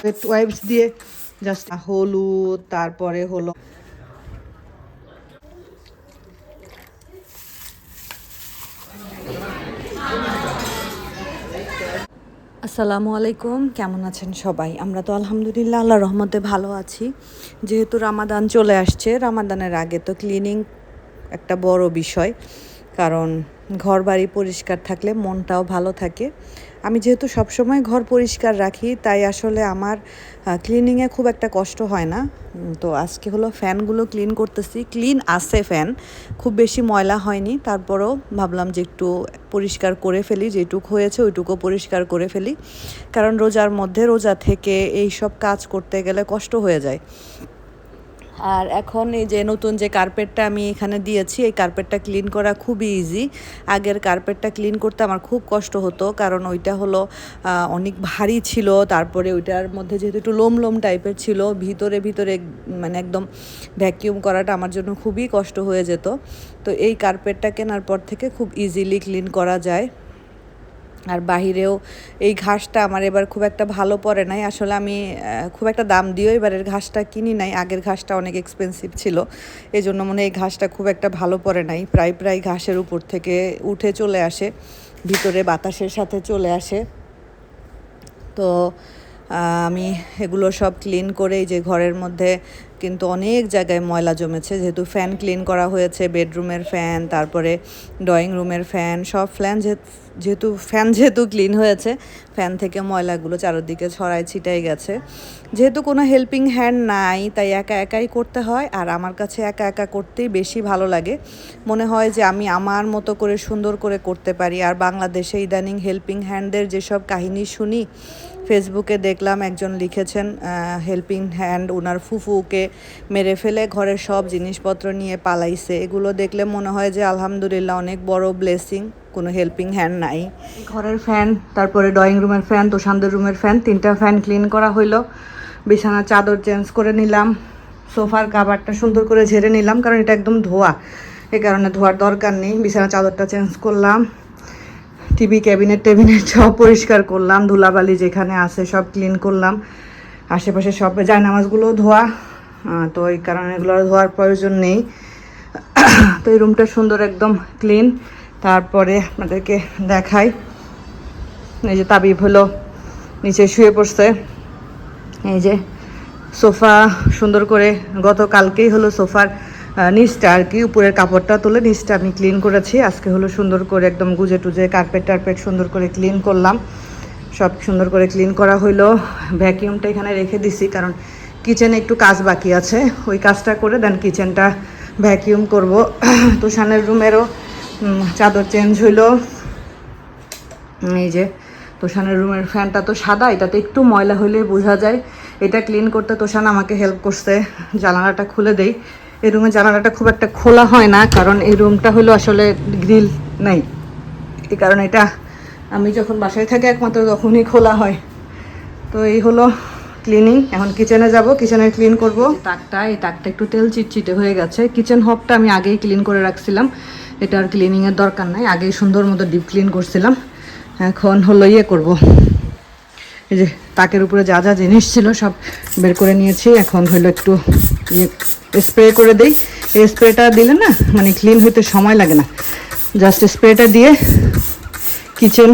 Wipes দিয়ে just হলুদ, তারপরে হলো আসসালামু আলাইকুম। কেমন আছেন সবাই? আমরা তো আলহামদুলিল্লাহ আল্লাহর রহমতে ভালো আছি। যেহেতু রামাদান চলে আসছে, রামাদানের আগে তো ক্লিনিং একটা বড় বিষয়, কারণ ঘর বাড়ি পরিষ্কার থাকলে মনটাও ভালো থাকে। আমি যেহেতু সবসময় ঘর পরিষ্কার রাখি, তাই আসলে আমার ক্লিনিংয়ে খুব একটা কষ্ট হয় না। তো আজকে হলো ফ্যানগুলো ক্লিন করতেছি। ক্লিন আছে ফ্যান, খুব বেশি ময়লা হয়নি, তারপরও ভাবলাম যে একটু পরিষ্কার করে ফেলি, যেটুকু হয়েছে ওইটুকু পরিষ্কার করে ফেলি, কারণ রোজা থেকে এই সব কাজ করতে গেলে কষ্ট হয়ে যায়। আর এখন এই যে নতুন যে কার্পেটটা আমি এখানে দিয়েছি, এই কার্পেটটা ক্লিন করা খুবই ইজি। আগের কার্পেটটা ক্লিন করতে আমার খুব কষ্ট হতো, কারণ ওইটা হলো অনেক ভারী ছিল, তারপরে ওইটার মধ্যে যেহেতু একটু লোম লোম টাইপের ছিল, ভিতরে ভিতরে মানে একদম ভ্যাকিউম করাটা আমার জন্য খুবই কষ্ট হয়ে যেত। তো এই কার্পেটটা কেনার পর থেকে খুব ইজিলি ক্লিন করা যায়। আর বাহিরেও এই ঘাসটা আমার এবার খুব একটা ভালো পড়ে নাই। আসলে আমি খুব একটা দাম দিয়েও এবারের ঘাসটা কিনি নাই, আগের ঘাসটা অনেক এক্সপেন্সিভ ছিল, এই জন্য মনে হয় এই ঘাসটা খুব একটা ভালো পড়ে নাই। প্রায় ঘাসের উপর থেকে উঠে চলে আসে, ভিতরে বাতাসের সাথে চলে আসে। তো আমি এগুলো সব ক্লিন করে এই যে ঘরের মধ্যে কিন্তু অনেক জায়গায় ময়লা জমেছে, যেহেতু ফ্যান ক্লিন করা হয়েছে, বেডরুমের ফ্যান, তারপরে ড্রয়িং রুমের ফ্যান, সব যেহেতু ক্লিন হয়েছে, ফ্যান থেকে ময়লাগুলো চারিদিকে ছড়ায় ছিটাই গেছে। যেহেতু কোনো হেল্পিং হ্যান্ড নাই, তাই একা একাই করতে হয়, আর আমার কাছে একা একা করতেই বেশি ভালো লাগে। মনে হয় যে আমি আমার মতো করে সুন্দর করে করতে পারি। আর বাংলাদেশে ইদানিং হেল্পিং হ্যান্ডদের যেসব কাহিনী শুনি, ফেসবুকে দেখলাম একজন লিখেছেন হেল্পিং হ্যান্ড ওনার ফুফুকে মেরে ফেলে ঘরের সব জিনিসপত্র নিয়ে পালাইছে। এগুলো দেখলে মনে হয় যে আলহামদুলিল্লাহ অনেক বড় ব্লেসিং, কোনো হেল্পিং হ্যান্ড নাই। ঘরের ফ্যান, তারপরে ড্রয়িং রুমের ফ্যান, তোষানদের রুমের ফ্যান, 3টা ফ্যান ক্লিন করা হইলো। বিছানার চাদর চেঞ্জ করে নিলাম, সোফার কাভারটা সুন্দর করে ঝেড়ে নিলাম, কারণ এটা একদম ধোয়া, এ কারণে ধোয়ার দরকার নেই। বিছানার চাদরটা চেঞ্জ করলাম, টিভি ক্যাবিনেট সব পরিষ্কার করলাম, ধুলাবালি যেখানে আছে সব ক্লিন করলাম, আশেপাশে সব জায়নামাজগুলো ধোয়া, তো এই কারণে এগুলো ধোয়ার প্রয়োজন নেই। তো এই রুমটা সুন্দর একদম ক্লিন। তারপরে আপনাদেরকে দেখাই, এই যে তাবিব হলো নিচে শুয়ে পড়ছে। এই যে সোফা সুন্দর করে গতকালকেই হলো সোফার নিচটা আর কি, উপরের কাপড়টা তুলে নিচটা আমি ক্লিন করেছি। আজকে হলো সুন্দর করে একদম গুজে টুজে কার্পেট সুন্দর করে ক্লিন করলাম, সব সুন্দর করে ক্লিন করা হইলো। ভ্যাকিউমটা এখানে রেখে দিছি, কারণ কিচেনে একটু কাজ বাকি আছে, ওই কাজটা করে দেন কিচেনটা ভ্যাকিউম করব। তোষানের রুমেরও চাদর চেঞ্জ হইলো। এই যে তোষানের রুমের ফ্যানটা তো সাদা, এটাতে একটু ময়লা হইলে বোঝা যায়। এটা ক্লিন করতে তোষান আমাকে হেল্প করছে। জানালাটা খুলে দেই, এই রুমের জানালাটা খুব একটা খোলা হয় না, কারণ এই রুমটা হলো আসলে গ্রিল নেই, এই কারণে এটা আমি যখন বাসায় থাকি একমাত্র তখনই খোলা হয়। তো এই হলো ক্লিনিং। এখন কিচেনে যাব, কিচেনে ক্লিন করব। এই তাকটা একটু তেল চিটচিটে হয়ে গেছে। কিচেন হবটা আমি আগেই ক্লিন করে রাখছিলাম, এটা আর ক্লিনিংয়ের দরকার নাই, আগেই সুন্দর মতো ডিপ ক্লিন করছিলাম। এখন হলো করব, এই যে তাকের উপরে যা যা জিনিস ছিল সব বের করে নিয়েছি। এখন হলো একটু স্প্রে করে দেই। এই স্প্রেটা দিলে না মানে ক্লিন হইতে সময় লাগে না, জাস্ট স্প্রেটা দিয়ে কিচেন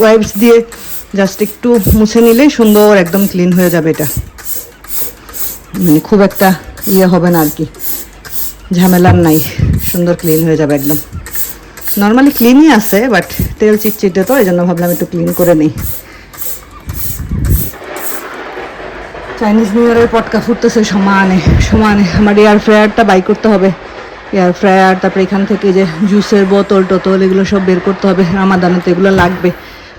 ওয়াইপস দিয়ে জাস্ট একটু মুছে নিলেই সুন্দর একদম ক্লিন হয়ে যাবে। এটা মানে খুব একটা হবে না আর কি, ঝামেলার নাই, সুন্দর ক্লিন হয়ে যাবে একদম। নর্মালি ক্লিনই আছে, বাট তেল চিটচিটে তো, এই জন্য ভাবলাম একটু ক্লিন করে নিই। চাইনিজ নিউ ইয়ারের পটকা ফুটতেছে সমানে সমানে। আমার এয়ার ফ্রায়ারটা বাই করতে হবে, এয়ার ফ্রায়ার, তারপরে এখান থেকে যে জুসের বোতল টোতল এগুলো সব বের করতে হবে। রামাদানে তো এগুলো লাগবে।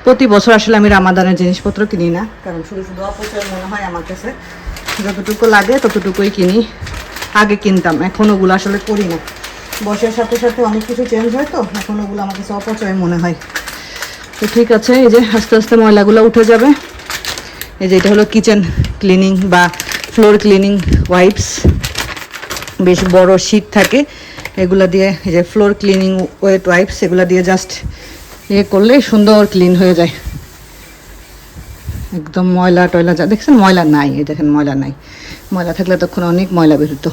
প্রতি বছর আসলে আমি রামাদানের জিনিসপত্র কিনি না, কারণ শুধু শুধু অপচয় মনে হয় আমার কাছে। যতটুকু লাগে ততটুকুই কিনি, আগে কিনতাম, এখন ওগুলো আসলে করি না। বয়সের সাথে সাথে অনেক কিছু চেঞ্জ হয়, তো এখন ওগুলো আমার কাছে অপচয় মনে হয়। তো ঠিক আছে, এই যে আস্তে আস্তে ময়লাগুলো উঠে যাবে। এই যে এটা হলো কিচেন ক্লিনিং বা ফ্লোর ক্লিনিং ওয়াইপস, বেশ বড় শীট থাকে, এগুলো দিয়ে এই যে ফ্লোর ক্লিনিং ওয়েট ওয়াইপস, এগুলো দিয়ে জাস্ট করলে সুন্দর ক্লিন হয়ে যায়। একদম ময়লা টয়লা যা দেখছেন, ময়লা নাই, এই দেখেন ময়লা নাই। ময়লা থাকলে তখন অনেক ময়লা বেরোতো।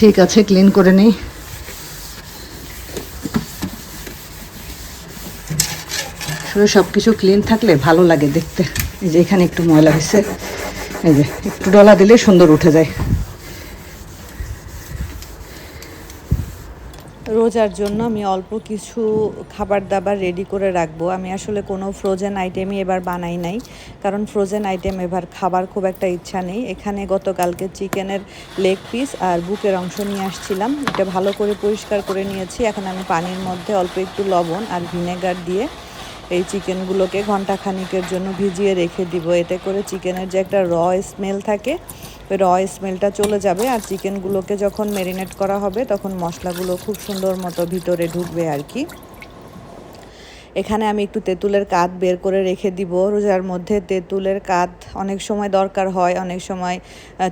ঠিক আছে, ক্লিন করে নিই। আসলে সব কিছু ক্লিন থাকলে ভালো লাগে দেখতে। এই যে এখানে একটু ময়লা হয়েছে, এই যে একটু ডলা দিলে সুন্দর উঠে যায়। রোজার জন্য আমি অল্প কিছু খাবার দাবার রেডি করে রাখবো। আমি আসলে কোনো ফ্রোজেন আইটেমই এবার বানাই নাই, কারণ ফ্রোজেন আইটেম এবার খাবার খুব একটা ইচ্ছা নেই। এখানে গতকালকে চিকেনের লেগ পিস আর বুকের অংশ নিয়ে আসছিলাম, এটা ভালো করে পরিষ্কার করে নিয়েছি। এখন আমি পানির মধ্যে অল্প একটু লবণ আর ভিনেগার দিয়ে এই চিকেনগুলোকে ঘন্টা খানিকের জন্য ভিজিয়ে রেখে দিব। এতে করে চিকেনের যে একটা র স্মেল থাকে, ওই র স্মেলটা চলে যাবে। আর চিকেনগুলোকে যখন ম্যারিনেট করা হবে তখন মশলাগুলো খুব সুন্দর মতো ভিতরে ঢুকবে আর কি। এখানে আমি একটু তেঁতুলের কাত বের করে রেখে দিব। রোজার মধ্যে তেঁতুলের কাত অনেক সময় দরকার হয়, অনেক সময়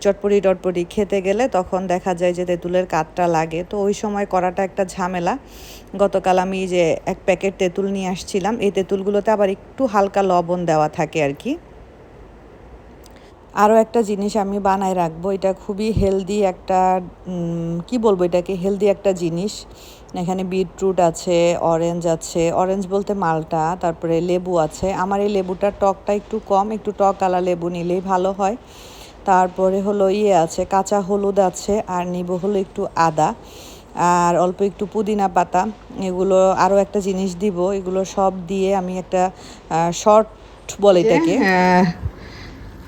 চটপটি টটপটি খেতে গেলে তখন দেখা যায় যে তেঁতুলের কাতটা লাগে, তো ওই সময় করাটা একটা ঝামেলা। গতকাল আমি যে এক প্যাকেট তেঁতুল নিয়ে আসছিলাম, এই তেঁতুলগুলোতে আবার একটু হালকা লবণ দেওয়া থাকে আর কি। আরও একটা জিনিস আমি বানায় রাখবো, এটা খুবই হেলদি একটা, কি বলবো এটাকে, হেলদি একটা জিনিস। এখানে বিটরুট আছে, অরেঞ্জ আছে, অরেঞ্জ বলতে মালটা, তারপরে লেবু আছে। আমার এই লেবুটার টকটা একটু কম, একটু টক আলা লেবু নিলেই ভালো হয়। তারপরে হলো আছে, কাঁচা হলুদ আছে, আর নিব হলো একটু আদা আর অল্প একটু পুদিনা পাতা। এগুলো আরও একটা জিনিস দিব, এগুলো সব দিয়ে আমি একটা শর্ট বলে এটাকে,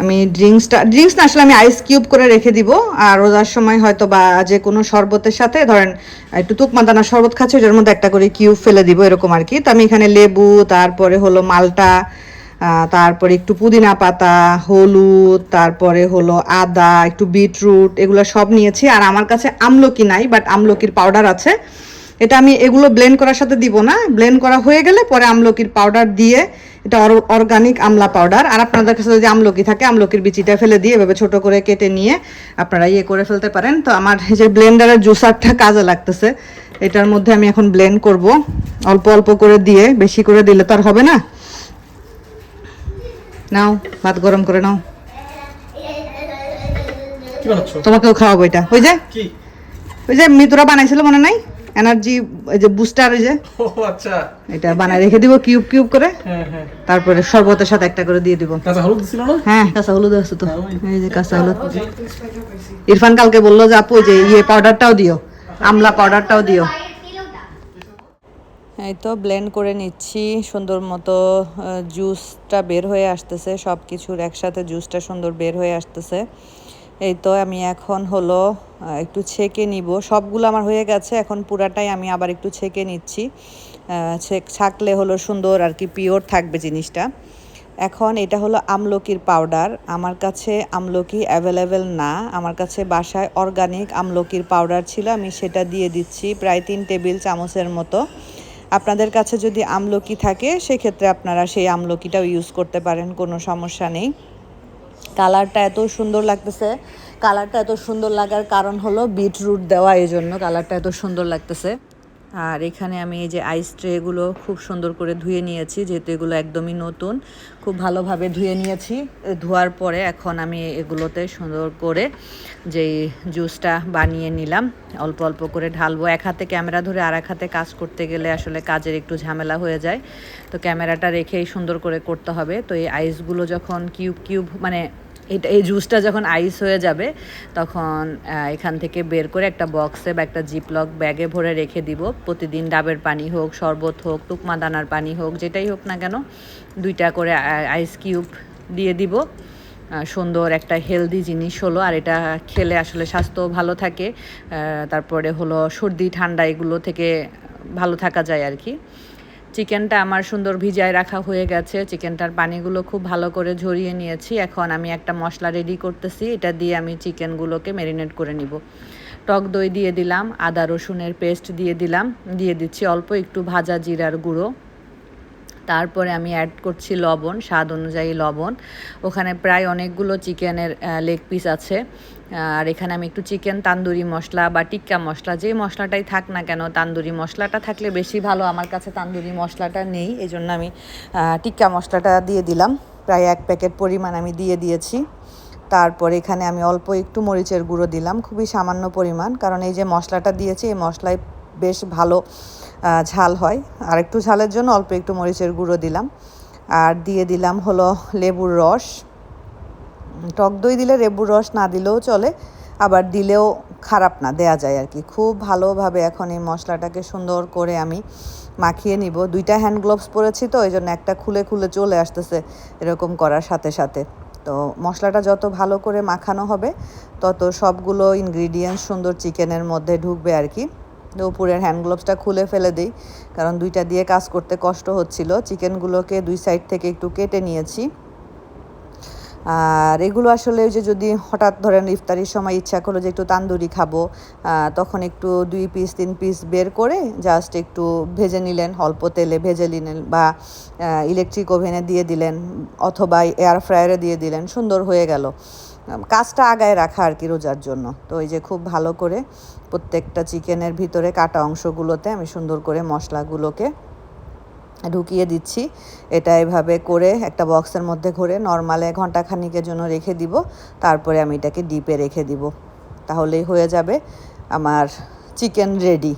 আমি ড্রিঙ্কস না আসলে আমি আইস কিউব করে রেখে দিব। আর রোজার সময় হয়তো বা যে কোনো শরবতের সাথে ধরেন একটু তুকমাদানা শরবত খাচ্ছে, ওটার মধ্যে একটা করে কিউব ফেলে দিব এরকম আর কি। তো আমি এখানে লেবু, তারপরে হলো মালটা, তারপরে একটু পুদিনা পাতা, হলুদ, তারপরে হলো আদা, একটু বিটরুট, এগুলো সব নিয়েছি। আর আমার কাছে আমলকি নাই, বাট আমলকির পাউডার আছে। এটা আমি এগুলো ব্লেন্ড করার সাথে দিব না, ব্লেন্ড করা হয়ে গেলে পরে আমলকির পাউডার দিয়ে, এটা অর্গানিক আমলা পাউডার। আর আপনাদের কাছে যদি আমলকি থাকে, আমলকির বিচিটা ফেলে দিয়ে এভাবে ছোট করে কেটে নিয়ে আপনারা করে ফেলতে পারেন। তো আমার এই যে ব্লেন্ডারের জুসারটা কাজে লাগতেছে, এটার মধ্যে আমি এখন ব্লেন্ড করব অল্প অল্প করে দিয়ে, বেশি করে দিলে তো আর হবে না। নাও, ভাত গরম করে নাও, তোমাকেও খাওয়াবো। এটা ওই যে মিতুরা বানাইছিল মনে নাই, এনার্জি, এই যে বুস্টার, এই যে আচ্ছা, এটা বানাই রেখে দিব কিউব কিউব করে। তারপরে শরবতের সাথে একটা করে দিয়ে দিব। কাঁচা হলুদ ছিল না? হ্যাঁ, কাঁচা হলুদ আছে তো, এই যে কাঁচা হলুদ। ইরফান কালকে বললো যে আপু যে পাউডারটাও দিও, আমলা পাউডারটাও দিও। এই তো ব্লেন্ড করে নিচ্ছি, সুন্দর মতো জুসটা বের হয়ে আসতেছে, সব কিছুর একসাথে জুসটা সুন্দর বের হয়ে আসতেছে। এই তো আমি এখন হলো একটু ছেঁকে নিব। সবগুলো আমার হয়ে গেছে, এখন পুরাটাই আমি আবার একটু ছেঁকে নিচ্ছি। ছাঁকলে হলো সুন্দর আর কি, পিওর থাকবে জিনিসটা। এখন এটা হলো আমলকির পাউডার। আমার কাছে আমলকি অ্যাভেলেবেল না, আমার কাছে বাসায় অর্গানিক আমলকির পাউডার ছিল, আমি সেটা দিয়ে দিচ্ছি প্রায় 3 টেবিল চামচের মতো। আপনাদের কাছে যদি আমলকি থাকে সেক্ষেত্রে আপনারা সেই আমলকিটাও ইউজ করতে পারেন, কোনো সমস্যা নেই। কালারটা এত সুন্দর লাগতেছে, কালারটা এত সুন্দর লাগার কারণ হলো বিটরুট দেওয়া, এই জন্য কালারটা এত সুন্দর লাগতেছে। আর এখানে আমি এই যে আইস ট্রেগুলো খুব সুন্দর করে ধুয়ে নিয়েছি, যেহেতু এগুলো একদমই নতুন, খুব ভালোভাবে ধুয়ে নিয়েছি। ধোয়ার পরে এখন আমি এগুলোতে সুন্দর করে যেই জুসটা বানিয়ে নিলাম, অল্প অল্প করে ঢালবো। এক হাতে ক্যামেরা ধরে আর এক হাতে কাজ করতে গেলে আসলে কাজের একটু ঝামেলা হয়ে যায়, তো ক্যামেরাটা রেখেই সুন্দর করে করতে হবে। তো এই আইসগুলো যখন কিউব কিউব মানে এই জুসটা যখন আইস হয়ে যাবে তখন এখান থেকে বের করে একটা বক্সে বা একটা জিপলক ব্যাগে ভরে রেখে দিব। প্রতিদিন ডাবের পানি হোক, শরবত হোক, তুকমা দানার পানি হোক, যেটাই হোক না কেন 2টা করে আইস কিউব দিয়ে দিব। সুন্দর একটা হেলদি জিনিস হলো, আর এটা খেলে আসলে স্বাস্থ্য ভালো থাকে। তারপরে হলো সর্দি ঠান্ডা এগুলো থেকে ভালো থাকা যায় আর কি। চিকেনটা আমার সুন্দর ভিজায় রাখা হয়ে গেছে, চিকেনটার পানিগুলো খুব ভালো করে ঝরিয়ে নিয়েছি। এখন আমি একটা মশলা রেডি করতেছি, এটা দিয়ে আমি চিকেনগুলোকে ম্যারিনেট করে নিব। টক দই দিয়ে দিলাম, আদা রসুনের পেস্ট দিয়ে দিলাম, দিয়ে দিচ্ছি অল্প একটু ভাজা জিরার গুঁড়ো। তারপরে আমি অ্যাড করছি লবণ, স্বাদ অনুযায়ী লবণ। ওখানে প্রায় অনেকগুলো চিকেনের লেগ পিস আছে। আর এখানে আমি একটু চিকেন তান্দুরি মশলা বা টিক্কা মশলা, যে মশলাটাই থাক না কেন, তান্দুরি মশলাটা থাকলে বেশি ভালো। আমার কাছে তান্দুরি মশলাটা নেই, এই জন্য আমি টিক্কা মশলাটা দিয়ে দিলাম। প্রায় 1 প্যাকেট পরিমাণ আমি দিয়ে দিয়েছি। তারপর এখানে আমি অল্প একটু মরিচের গুঁড়ো দিলাম, খুবই সামান্য পরিমাণ, কারণ এই যে মশলাটা দিয়েছি এই মশলায় বেশ ভালো ঝাল হয়। আর একটু ঝালের জন্য অল্প একটু মরিচের গুঁড়ো দিলাম। আর দিয়ে দিলাম হলো লেবুর রস। টক দই দিলে লেবুর রস না দিলেও চলে, আবার দিলেও খারাপ না, দেয়া যায় আর কি। খুব ভালোভাবে এখন এই মশলাটাকে সুন্দর করে আমি মাখিয়ে নিব। 2টা হ্যান্ড গ্লোভস পরেছি তো, এই জন্য একটা খুলে খুলে চলে আসতেছে এরকম করার সাথে সাথে। তো মশলাটা যত ভালো করে মাখানো হবে তত সবগুলো ইনগ্রিডিয়েন্টস সুন্দর চিকেনের মধ্যে ঢুকবে আর কি। তো উপরের হ্যান্ড গ্লোভসটা খুলে ফেলে দিই, কারণ 2টা দিয়ে কাজ করতে কষ্ট হচ্ছিল। চিকেনগুলোকে 2 সাইড থেকে একটু কেটে নিয়েছি। আর এগুলো আসলে ওই যে যদি হঠাৎ ধরেন ইফতারির সময় ইচ্ছা করলো যে একটু তান্দুরি খাবো, তখন একটু 2 পিস 3 পিস বের করে জাস্ট একটু ভেজে নিলেন, অল্প তেলে ভেজে নিলেন, বা ইলেকট্রিক ওভেনে দিয়ে দিলেন, অথবা এয়ার ফ্রায়ারে দিয়ে দিলেন, সুন্দর হয়ে গেল। কাজটা আগায় রাখা আর কি রোজার জন্য। তো এই যে খুব ভালো করে প্রত্যেকটা চিকেনের ভিতরে কাটা অংশগুলোতে আমি সুন্দর করে মশলাগুলোকে ঢুকিয়ে দিচ্ছি। এটা এভাবে করে একটা বক্সের মধ্যে ঘরে নর্মালে ঘন্টাখানিকের জন্য রেখে দিব। তারপরে আমি এটাকে ডিপে রেখে দিব, তাহলেই হয়ে যাবে আমার চিকেন রেডি।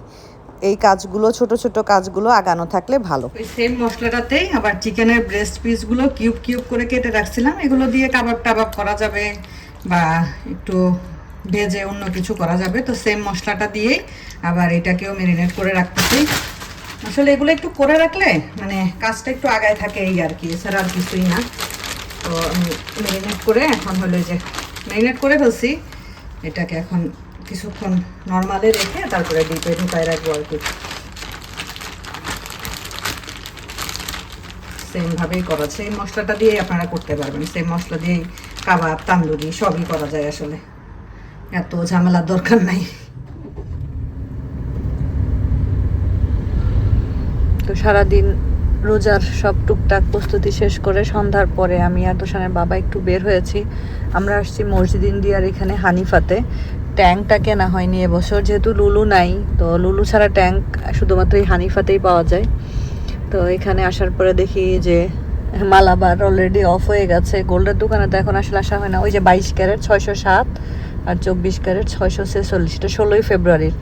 এই কাজগুলো ছোট ছোট কাজগুলো আগানো থাকলে ভালো। ওই সেম মশলাটাতেই আবার চিকেনের ব্রেস্ট পিসগুলো কিউব কিউব করে কেটে রাখছিলাম, এগুলো দিয়ে কাবাব টাবাব করা যাবে বা একটু ভেজে অন্য কিছু করা যাবে। তো সেম মশলাটা দিয়েই আবার এটাকেও ম্যারিনেট করে রাখতেছি। আসলে এগুলো একটু করে রাখলে মানে কাজটা একটু আগায় থাকে এই আর কি, এছাড়া আর কিছুই না। তো আমি ম্যারিনেট করে এখন হলো যে ম্যারিনেট করে ফেলছি, এটাকে এখন কিছুক্ষণ নর্মালে রেখে তারপরে ডিপে ঢুকায় রাখবো আর কি। সেমভাবেই করা, সেই মশলাটা দিয়েই আপনারা করতে পারবেন। সেম মশলা দিয়েই কাবাব তান্দুরি সবই করা যায়, আসলে এত ঝামেলার দরকার নাই। তো সারাদিন রোজার সব টুকটাক প্রস্তুতি শেষ করে সন্ধ্যার পরে আমি আর তোষানের বাবা একটু বের হয়েছি। আমরা আসছি মসজিদ ইন্ডিয়ার এখানে হানিফাতে। ট্যাঙ্কটা কেনা হয়নি এবছর, যেহেতু লুলু নাই, তো লুলু ছাড়া ট্যাঙ্ক শুধুমাত্র এই হানিফাতেই পাওয়া যায়। তো এখানে আসার পরে দেখি যে মালাবার অলরেডি অফ হয়ে গেছে। গোল্ডের দোকানে তো এখন আসলে আসা হয় না। ওই যে 22 ক্যারেট 607 আর 24 ক্যারেট 646, এটা 16ই ফেব্রুয়ারির।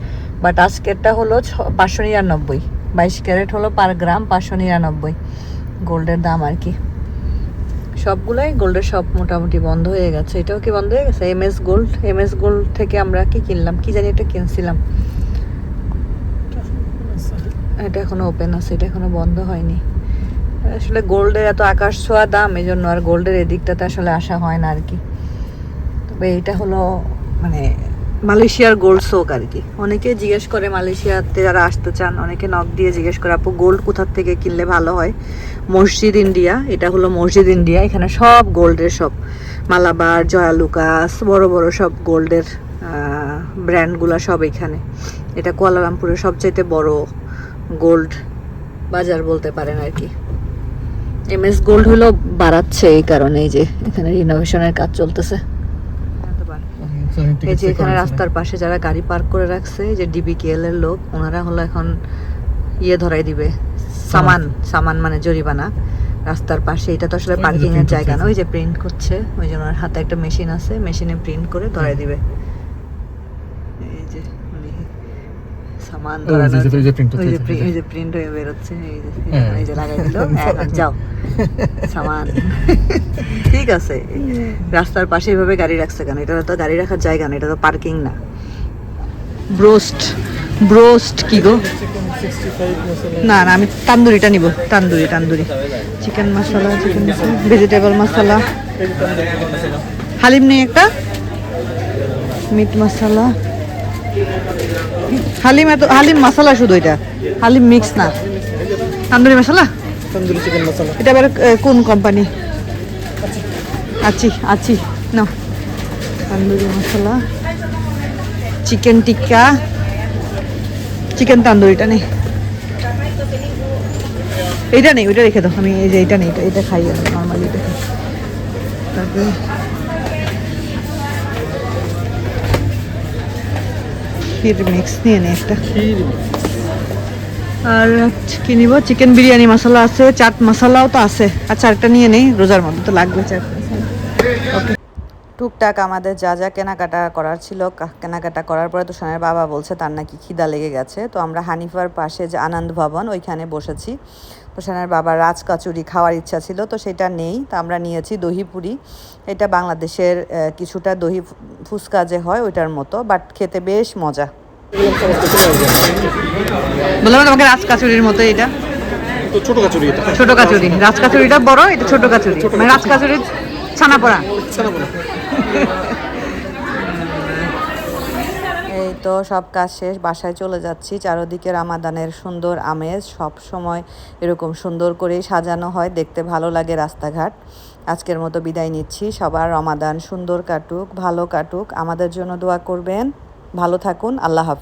বাট আজকেরটা হলো 599। 22 ক্যারেট হলো পার গ্রাম 599 গোল্ডের দাম আর কি। সবগুলাই গোল্ডের সব মোটামুটি বন্ধ হয়ে গেছে। এটাও কি বন্ধ হয়ে গেছে? এমএস গোল্ড থেকে আমরা কি কিনলাম, কি জানি এটা কিনছিলাম, এটা এখনো ওপেন আছে, এটা এখনো বন্ধ হয়নি। আসলে গোল্ডের এত আকাশ ছোঁয়া দাম, এই জন্য আর গোল্ডের এদিকটাতে আসলে আসা হয় না আর কি। তবে এটা হলো মানে মালয়েশিয়ার গোল্ড শোক আর কি। অনেকে জিজ্ঞেস করে মালয়েশিয়াতে যারা আসতে চান, অনেকে নক দিয়ে জিজ্ঞেস করে আপু গোল্ড কোথার থেকে কিনলে ভালো হয়। মসজিদ ইন্ডিয়া, এটা হলো মসজিদ ইন্ডিয়া। এখানে সব গোল্ডের, সব মালাবার, জয়ালুকাস, বড় বড় সব গোল্ডের ব্র্যান্ডগুলো সব এখানে। এটা কুয়ালালামপুরের সবচাইতে বড় গোল্ড বাজার বলতে পারেন আর কি। এমএস গোল্ড হলো বাড়াচ্ছে এই কারণে, এই যে এখানে রিনোভেশনের কাজ চলতেছে। এই যে এখানে রাস্তার পাশে যারা গাড়ি পার্ক করে রাখছে, যে ডিবিকেএল এর লোক, ওনারা হলো এখন ধরাই দিবে সামান মানে জরিমানা রাস্তার পাশে। এটা তো আসলে পার্কিং এর জায়গা না। ওই যে প্রিন্ট করছে, ওই যে ওনার হাতে একটা মেশিন আছে, মেশিনে প্রিন্ট করে ধরাই দিবে। এই যে সামান ধরানো, ওই যে প্রিন্ট হয়ে বেরোচ্ছে, এই যে লাগাই দিল, এখন যাও সামান। ঠিক আছে, রাস্তার পাশে এইভাবে গাড়ি রাখছে কেন? এটা তো গাড়ি রাখার জায়গা না, এটা তো পার্কিং না। ব্রোস্ট কি গো? না আমি তান্দুরিটা নিব। তান্দুরি চিকেন মশলা, ভেজিটেবল মশলা, হালিম নেই একটা, মিট মশলা, হালিম মশলা শুধু, এটা হালিম মিক্স না, তান্দুরি মশলা, তন্দুরি চিকেন মশলা। এটা আবার কোন কোম্পানি? আছি না, তন্দুরি মশলা, চিকেন টিক্কা, চিকেন তান্দুরিটা নেই, এইটা নেই, ওইটা রেখে দাও। আমি এই যে এইটা নেই, এটা খাই আমি নর্মালি, এটা খাই। তারপরে ক্ষীর মিক্স নিয়ে নে একটা। আর কি নিব, চিকেন বিরিয়ানি মশলা আছে, চাট মশলাও তো আছে। আচ্ছা একটা নিয়ে নেই, রোজার মধ্যে তো লাগবে চাট মশলা। ওকে। টুকটাক আমাদের যা যা কেনাকাটা করার ছিল, কেনাকাটা করার পরে তুষানের বাবা বলছে তার নাকি খিদা লেগে গেছে। তো আমরা হানিফার পাশে যে আনন্দ ভবন ওইখানে বসেছি। তুষানের বাবার রাজ কচুরি খাওয়ার ইচ্ছা ছিল, তো সেটা নেই, তো আমরা নিয়েছি দহি পুরি। এটা বাংলাদেশের কিছুটা দহি ফুচকা যে হয় ওইটার মতো, বাট খেতে বেশ মজা। বললাম তোমাকে রাজ কাচুরির মতো এটা ছোট কাচুরি, ছোট কাচুরি, রাজ কাচুরিটা বড়, এটা ছোট কাচুরি, মানে রাজ কাচুরির ছানা পড়া। এই তো সব কাজ শেষ, বাসায় চলে যাচ্ছি। চারদিকে রামাদানের সুন্দর আমেজ, সব সময় এরকম সুন্দর করেই সাজানো হয়, দেখতে ভালো লাগে রাস্তাঘাট। আজকের মতো বিদায় নিচ্ছি, সবার রমাদান সুন্দর কাটুক, ভালো কাটুক, আমাদের জন্য দোয়া করবেন। ভালো থাকুন, আল্লাহ হাফেজ।